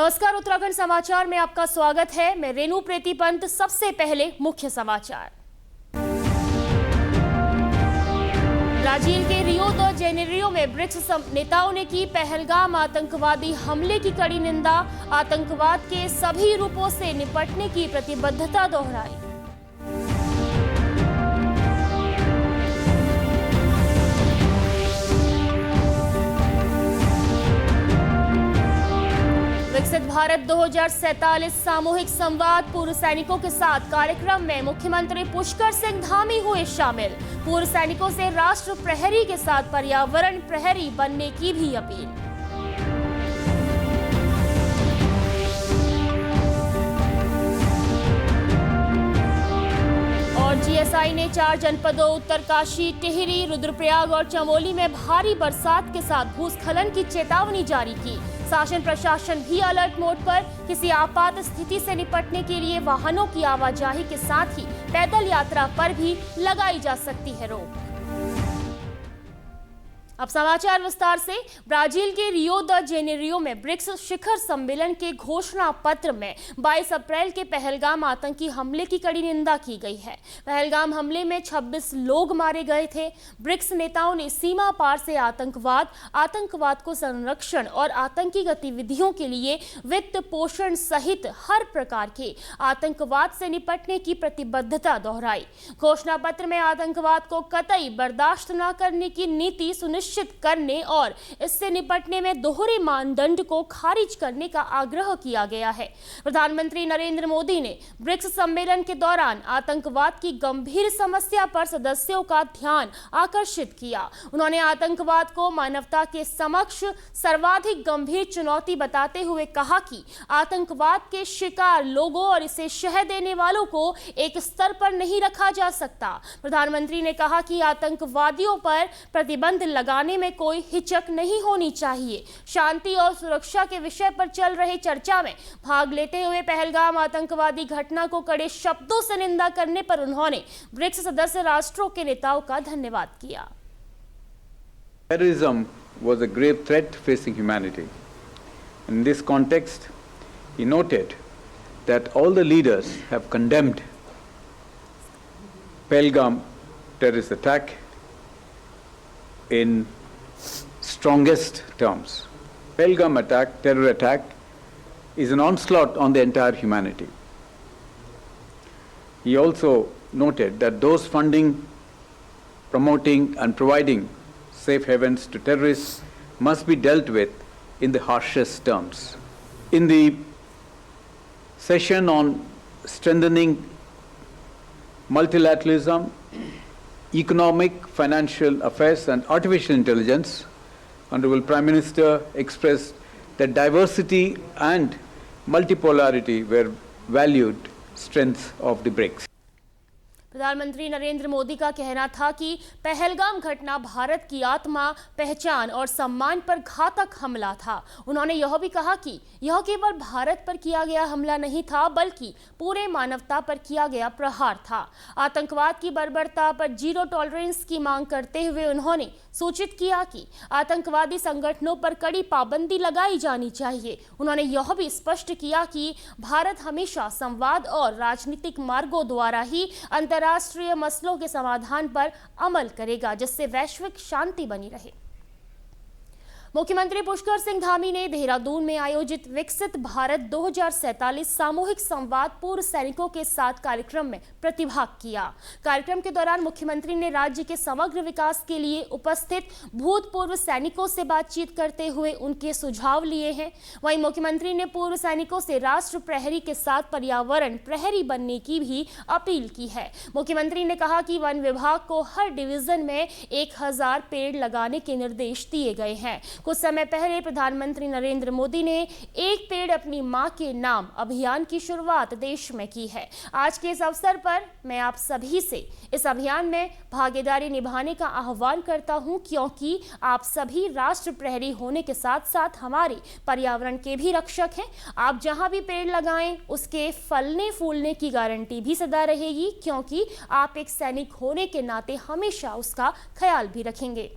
नमस्कार, उत्तराखंड समाचार में आपका स्वागत है। मैं रेणु प्रीति पंत। सबसे पहले मुख्य समाचार। ब्राजील के रियो द जेनेरियो में ब्रिक्स नेताओं ने की पहलगाम आतंकवादी हमले की कड़ी निंदा। आतंकवाद के सभी रूपों से निपटने की प्रतिबद्धता दोहराई। विकसित भारत 2047 सामूहिक संवाद। पूर्व सैनिकों के साथ कार्यक्रम में मुख्यमंत्री पुष्कर सिंह धामी हुए शामिल। पूर्व सैनिकों से राष्ट्र प्रहरी के साथ पर्यावरण प्रहरी बनने की भी अपील। और जीएसआई ने 4 जनपदों उत्तरकाशी, टिहरी, रुद्रप्रयाग और चमोली में भारी बरसात के साथ भूस्खलन की चेतावनी जारी की। शासन प्रशासन भी अलर्ट मोड पर। किसी आपात स्थिति से निपटने के लिए वाहनों की आवाजाही के साथ ही पैदल यात्रा पर भी लगाई जा सकती है रोक। अब समाचार विस्तार से। ब्राजील के रियो द जेनेरियो में ब्रिक्स शिखर सम्मेलन के घोषणा पत्र में 22 अप्रैल के पहलगाम आतंकी हमले की कड़ी निंदा की गई है। पहलगाम हमले में 26 लोग मारे गए थे। ब्रिक्स नेताओं ने सीमा पार से आतंकवाद को संरक्षण और आतंकी गतिविधियों के लिए वित्त पोषण सहित हर प्रकार के आतंकवाद से निपटने की प्रतिबद्धता दोहराई। घोषणा पत्र में आतंकवाद को कतई बर्दाश्त न करने की नीति सुनिश्चित करने और इससे निपटने में दोहरे मानदंड को खारिज करने का आग्रह किया गया है। प्रधानमंत्री नरेंद्र मोदी ने ब्रिक्स सम्मेलन के दौरान आतंकवाद की गंभीर समस्या पर सदस्यों का ध्यान आकर्षित किया। उन्होंने आतंकवाद को मानवता के समक्ष सर्वाधिक गंभीर चुनौती बताते हुए कहा कि आतंकवाद के शिकार लोगों और इसे शह देने वालों को एक स्तर पर नहीं रखा जा सकता। प्रधानमंत्री ने कहा कि आतंकवादियों पर प्रतिबंध लगाने में कोई हिचक नहीं होनी चाहिए। शांति और सुरक्षा के विषय पर चल रही चर्चा में भाग लेते हुए पहलगाम आतंकवादी घटना को कड़े शब्दों से निंदा करने पर उन्होंने ब्रिक्स सदस्य राष्ट्रों के नेताओं का धन्यवाद किया। Terrorism was a grave threat facing humanity. In this context, he noted that all the leaders have condemned Pahalgam terrorist attack in strongest terms. Pahalgam terror attack, is an onslaught on the entire humanity. He also noted that those funding, promoting and providing safe havens to terrorists must be dealt with in the harshest terms. In the session on strengthening multilateralism, economic, financial affairs and artificial intelligence, Honorable Prime Minister expressed that diversity and multipolarity were valued strengths of the BRICS. प्रधानमंत्री नरेंद्र मोदी का कहना था कि पहलगाम घटना भारत की आत्मा, पहचान और सम्मान पर घातक हमला था। उन्होंने यह भी कहा कि यह केवल भारत पर किया गया हमला नहीं था, बल्कि पूरे मानवता पर किया गया प्रहार था। आतंकवाद की बर्बरता पर जीरो टॉलरेंस की मांग करते हुए उन्होंने सूचित किया कि आतंकवादी संगठनों पर कड़ी पाबंदी लगाई जानी चाहिए। उन्होंने यह भी स्पष्ट किया कि भारत हमेशा संवाद और राजनीतिक मार्गों द्वारा ही अंतर्राष्ट्रीय मसलों के समाधान पर अमल करेगा, जिससे वैश्विक शांति बनी रहे। मुख्यमंत्री पुष्कर सिंह धामी ने देहरादून में आयोजित विकसित भारत 2047 सामूहिक संवाद पूर्व सैनिकों के साथ कार्यक्रम में प्रतिभाग किया। कार्यक्रम के दौरान मुख्यमंत्री ने राज्य के समग्र विकास के लिए उपस्थित भूतपूर्व सैनिकों से बातचीत करते हुए उनके सुझाव लिए हैं। वहीं मुख्यमंत्री ने पूर्व सैनिकों से राष्ट्र प्रहरी के साथ पर्यावरण प्रहरी बनने की भी अपील की है। मुख्यमंत्री ने कहा कि वन विभाग को हर डिवीजन में 1000 पेड़ लगाने के निर्देश दिए गए हैं। कुछ समय पहले प्रधानमंत्री नरेंद्र मोदी ने एक पेड़ अपनी मां के नाम अभियान की शुरुआत देश में की है। आज के इस अवसर पर मैं आप सभी से इस अभियान में भागीदारी निभाने का आह्वान करता हूं, क्योंकि आप सभी राष्ट्र प्रहरी होने के साथ साथ हमारे पर्यावरण के भी रक्षक हैं। आप जहां भी पेड़ लगाएं, उसके फलने फूलने की गारंटी भी सदा रहेगी, क्योंकि आप एक सैनिक होने के नाते हमेशा उसका ख्याल भी रखेंगे।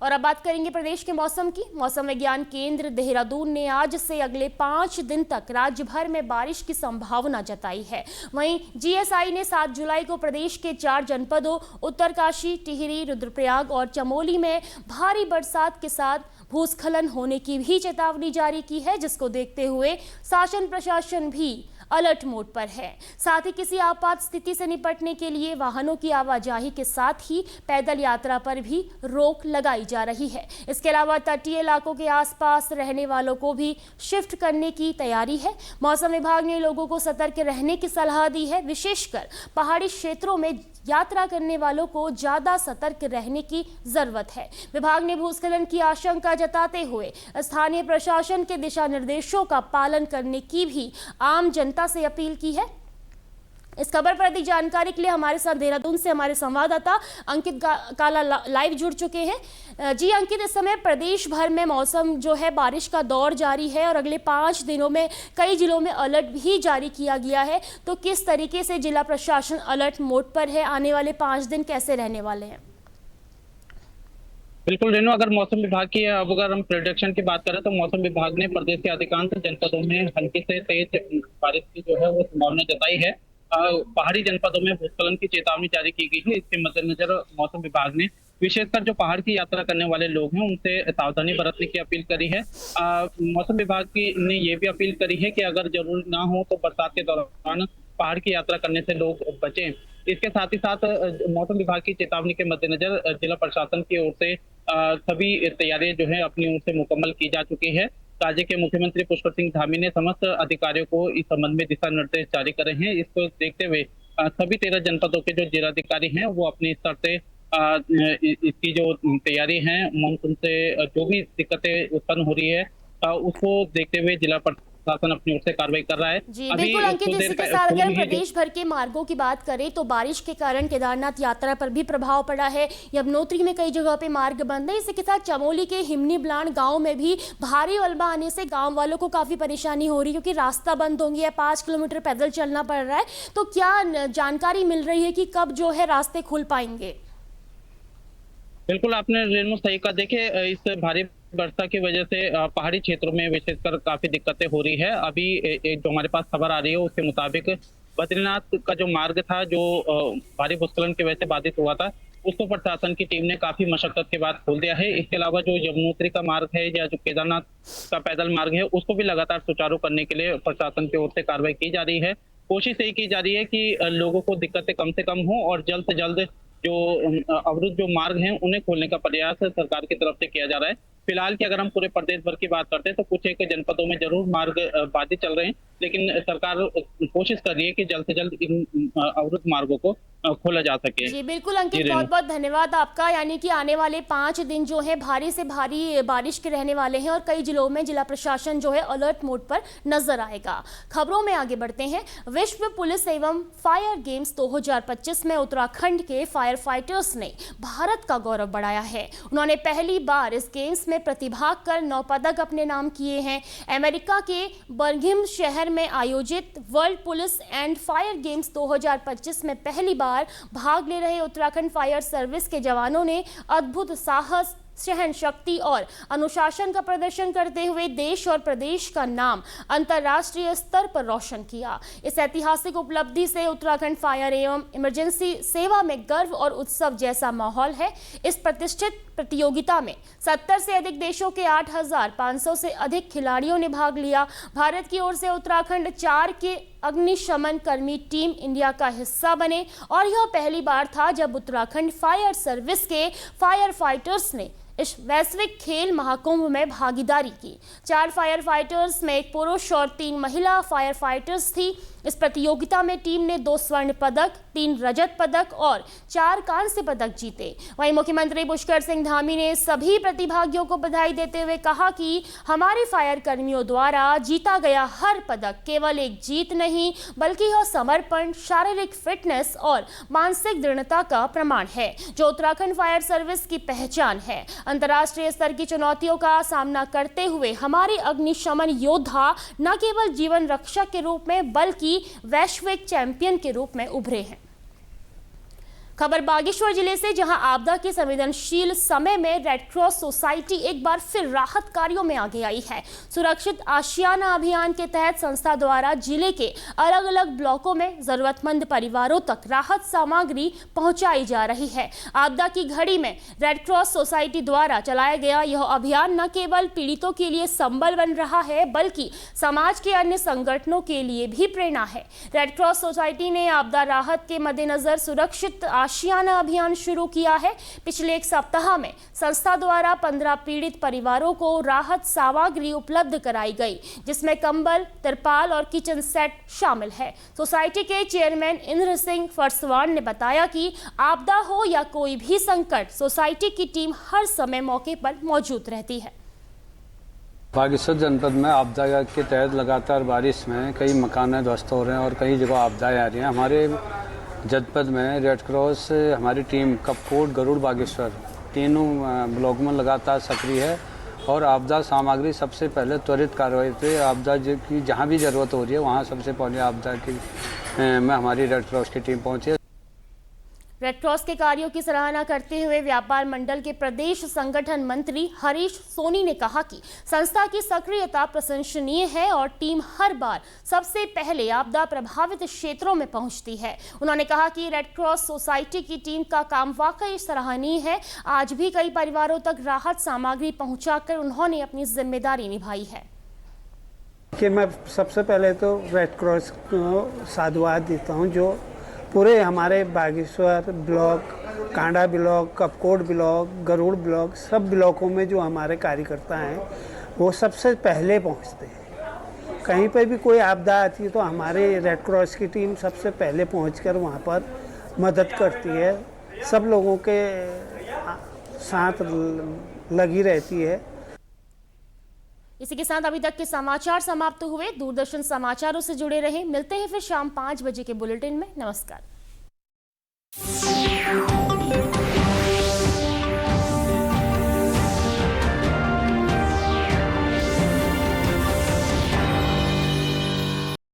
और अब बात करेंगे प्रदेश के मौसम की। मौसम विज्ञान केंद्र देहरादून ने आज से अगले 5 दिन तक राज्य भर में बारिश की संभावना जताई है। वहीं जीएसआई ने 7 जुलाई को प्रदेश के 4 जनपदों उत्तरकाशी, टिहरी, रुद्रप्रयाग और चमोली में भारी बरसात के साथ भूस्खलन होने की भी चेतावनी जारी की है, जिसको देखते हुए शासन प्रशासन भी अलर्ट मोड पर है। साथ ही किसी आपात स्थिति से निपटने के लिए वाहनों की आवाजाही के साथ ही पैदल यात्रा पर भी रोक लगाई जा रही है। इसके अलावा तटीय इलाकों के आसपास रहने वालों को भी शिफ्ट करने की तैयारी है। मौसम विभाग ने लोगों को सतर्क रहने की सलाह दी है। विशेषकर पहाड़ी क्षेत्रों में यात्रा करने वालों को ज्यादा सतर्क रहने की जरूरत है। विभाग ने भूस्खलन की आशंका जताते हुए स्थानीय प्रशासन के दिशा निर्देशों का पालन करने की भी आम जनता से अपील की है। इस खबर पर अधिक जानकारी के लिए हमारे साथ देहरादून से हमारे संवाददाता अंकित काला लाइव जुड़ चुके हैं। जी अंकित, इस समय प्रदेश भर में मौसम जो है बारिश का दौर जारी है और अगले 5 दिनों में कई जिलों में अलर्ट भी जारी किया गया है, तो किस तरीके से जिला प्रशासन अलर्ट मोड पर है? आने वाले 5 दिन कैसे रहने वाले हैं? बिल्कुल रेणु, अगर मौसम विभाग की अगर हम प्रेडिक्शन की बात करें तो मौसम विभाग ने प्रदेश के अधिकांश जनपदों में हल्की से तेज बारिश की जो है वो संभावना जताई है। पहाड़ी जनपदों में भूस्खलन की चेतावनी जारी की गई है। इसके मद्देनजर मौसम विभाग ने विशेषकर जो पहाड़ की यात्रा करने वाले लोग हैं उनसे सावधानी बरतने की अपील करी है। मौसम विभाग ने ये भी अपील करी है कि अगर जरूरी ना हो तो बरसात के दौरान पहाड़ की यात्रा करने से लोग बचें। इसके साथ ही साथ मौसम विभाग की चेतावनी के मद्देनजर जिला प्रशासन की ओर से सभी तैयारियां जो है अपनी ओर से मुकम्मल की जा चुकी है। राज्य के मुख्यमंत्री पुष्कर सिंह धामी ने समस्त अधिकारियों को इस संबंध में दिशा निर्देश जारी करे हैं। इसको देखते हुए सभी 13 जनपदों के जो जिलाधिकारी हैं वो अपने स्तर से इसकी जो तैयारी है, मानसून से जो भी दिक्कतें उत्पन्न हो रही है उसको देखते हुए जिला प्रशासन अपनी ओर से कार्रवाई कर रहा है। जी बिल्कुल अंकित, इसी के साथ अगर प्रदेश भर के मार्गों की बात करें तो बारिश के कारण केदारनाथ यात्रा पर भी प्रभाव पड़ा है। यमुनोत्री में कई जगह पे मार्ग बंद है। इसी के साथ चमोली के हिमनी ब्लान गांव में भी भारी मलबा आने से गांव वालों को काफी परेशानी हो रही है, क्योंकि रास्ता बंद हो गया है, 5 किलोमीटर पैदल चलना पड़ रहा है। तो क्या जानकारी मिल रही है कि कब जो है रास्ते खुल पाएंगे? बिल्कुल आपने रेणु सही कहा। देखिए, इस भारी वर्षा की वजह से पहाड़ी क्षेत्रों में विशेषकर काफी दिक्कतें हो रही है। अभी जो हमारे पास खबर आ रही है उसके मुताबिक बद्रीनाथ का जो मार्ग था जो भारी भूस्खलन की वजह से बाधित हुआ था उसको प्रशासन की टीम ने काफी मशक्कत के बाद खोल दिया है। इसके अलावा जो यमुनोत्री का मार्ग है या जो केदारनाथ का पैदल मार्ग है उसको भी लगातार सुचारू करने के लिए प्रशासन की ओर से कार्रवाई की जा रही है। कोशिश यही की जा रही है कि लोगों को दिक्कतें कम से कम हो और जल्द से जल्द जो अवरुद्ध जो मार्ग हैं उन्हें खोलने का प्रयास सरकार की तरफ से किया जा रहा है। फिलहाल की अगर हम पूरे प्रदेश भर की बात करते हैं तो कुछ एक जनपदों में जरूर मार्ग बाधित चल रहे हैं, लेकिन सरकार कोशिश कर रही है कि जल्द से जल्द इन अवरुद्ध मार्गों को खोला जा सके। जी बिल्कुल अंकित, बहुत बहुत धन्यवाद आपका। यानी कि आने वाले 5 दिन जो है भारी से भारी बारिश के रहने वाले हैं और कई जिलों में जिला प्रशासन जो है अलर्ट मोड पर नजर आएगा। खबरों में आगे बढ़ते हैं। विश्व पुलिस एवं फायर गेम्स 2025 में उत्तराखंड के फायर फाइटर्स ने भारत का गौरव बढ़ाया है। उन्होंने पहली बार इस गेम्स में प्रतिभाग कर 9 पदक अपने नाम किए हैं। अमेरिका के बर्मिंघम शहर में आयोजित world police and fire games 2025 में पहली बार भाग ले रहे उत्तराखंड फायर सर्विस के जवानों ने अद्भुत साहस, सहन शक्ति और अनुशासन का प्रदर्शन करते हुए देश और प्रदेश का नाम अंतर्राष्ट्रीय स्तर पर रोशन किया। इस ऐतिहासिक उपलब्धि से उत्तराखंड फायर एवं इमरजेंसी सेवा में गर्व और उत्सव जैसा माहौल है। इस प्रतिष्ठित प्रतियोगिता में 70 से अधिक देशों के 8,500 से अधिक खिलाड़ियों ने भाग लिया। भारत की ओर से उत्तराखंड 4 के अग्निशमन कर्मी टीम इंडिया का हिस्सा बने और यह पहली बार था जब उत्तराखंड फायर सर्विस के फायर फाइटर्स ने इस वैश्विक खेल महाकुंभ में भागीदारी की। 4 फायर फाइटर्स में एक पुरुष और 3 महिला फायर फाइटर्स थी। इस प्रतियोगिता में टीम ने 2 स्वर्ण पदक, 3 रजत पदक और 4 कांस्य पदक जीते। वहीं मुख्यमंत्री पुष्कर सिंह धामी ने सभी प्रतिभागियों को बधाई देते हुए कहा कि हमारे फायर कर्मियों द्वारा जीता गया हर पदक केवल एक जीत नहीं बल्कि यह समर्पण, शारीरिक फिटनेस और मानसिक दृढ़ता का प्रमाण है, जो उत्तराखंड फायर सर्विस की पहचान है। अंतर्राष्ट्रीय स्तर की चुनौतियों का सामना करते हुए हमारे अग्निशमन योद्धा न केवल जीवन रक्षक के रूप में बल्कि वैश्विक चैंपियन के रूप में उभरे हैं। खबर बागेश्वर जिले से, जहां आपदा के संवेदनशील समय में रेड क्रॉस सोसाइटी एक बार फिर राहत कार्यों में आगे आई है। सुरक्षित आशियाना अभियान के तहत संस्था द्वारा जिले के अलग अलग ब्लॉकों में जरूरतमंद परिवारों तक राहत सामग्री पहुंचाई जा रही है। आपदा की घड़ी में रेड क्रॉस सोसाइटी द्वारा चलाया गया यह अभियान न केवल पीड़ितों के लिए संबल बन रहा है, बल्कि समाज के अन्य संगठनों के लिए भी प्रेरणा है। रेड क्रॉस सोसाइटी ने आपदा राहत के मद्देनजर सुरक्षित आशियाना अभियान शुरू किया है। पिछले एक सप्ताह में संस्था द्वारा 15 पीड़ित परिवारों को राहत सामग्री उपलब्ध कराई गई, जिसमें कंबल, तिरपाल और किचन सेट शामिल है। सोसाइटी के चेयरमैन इंद्र सिंह फरसवान ने बताया कि आपदा हो या कोई भी संकट, सोसाइटी की टीम हर समय मौके पर मौजूद रहती है। बागेश्वर जनपद में आपदा के तहत लगातार बारिश में कई मकान ध्वस्त हो रहे हैं और कई जगह आपदाएं आ रही हैं। हमारे जनपद में रेड क्रॉस हमारी टीम कपकोट, गरुड़, बागेश्वर तीनों ब्लॉक में लगातार सक्रिय है और आपदा सामग्री सबसे पहले त्वरित कार्रवाई पे आपदा की जहां भी ज़रूरत हो रही है वहां सबसे पहले आपदा की में हमारी रेड क्रॉस की टीम पहुंची है। रेड क्रॉस के कार्यों की सराहना करते हुए व्यापार मंडल के प्रदेश संगठन मंत्री हरीश सोनी ने कहा कि संस्था की सक्रियता प्रशंसनीय है और टीम हर बार सबसे पहले आपदा प्रभावित क्षेत्रों में पहुंचती है। उन्होंने कहा कि रेड क्रॉस सोसाइटी की टीम का काम वाकई सराहनीय है। आज भी कई परिवारों तक राहत सामग्री पहुंचाकर उन्होंने अपनी जिम्मेदारी निभाई है। कि मैं सबसे पहले तो रेड क्रॉस को साधुवाद देता हूँ, जो पूरे हमारे Bageshwar block, Kanda block, Kapkot block, Garur block, सब ब्लॉकों में जो हमारे कार्यकर्ता हैं वो सबसे पहले पहुंचते हैं। कहीं पर भी कोई आपदा आती है तो हमारे रेड क्रॉस की टीम सबसे पहले पहुंचकर वहां पर मदद करती है, सब लोगों के साथ लगी रहती है। इसी के साथ अभी तक के समाचार समाप्त हुए। दूरदर्शन समाचारों से जुड़े रहें। मिलते हैं फिर शाम 5 बजे के बुलेटिन में। नमस्कार।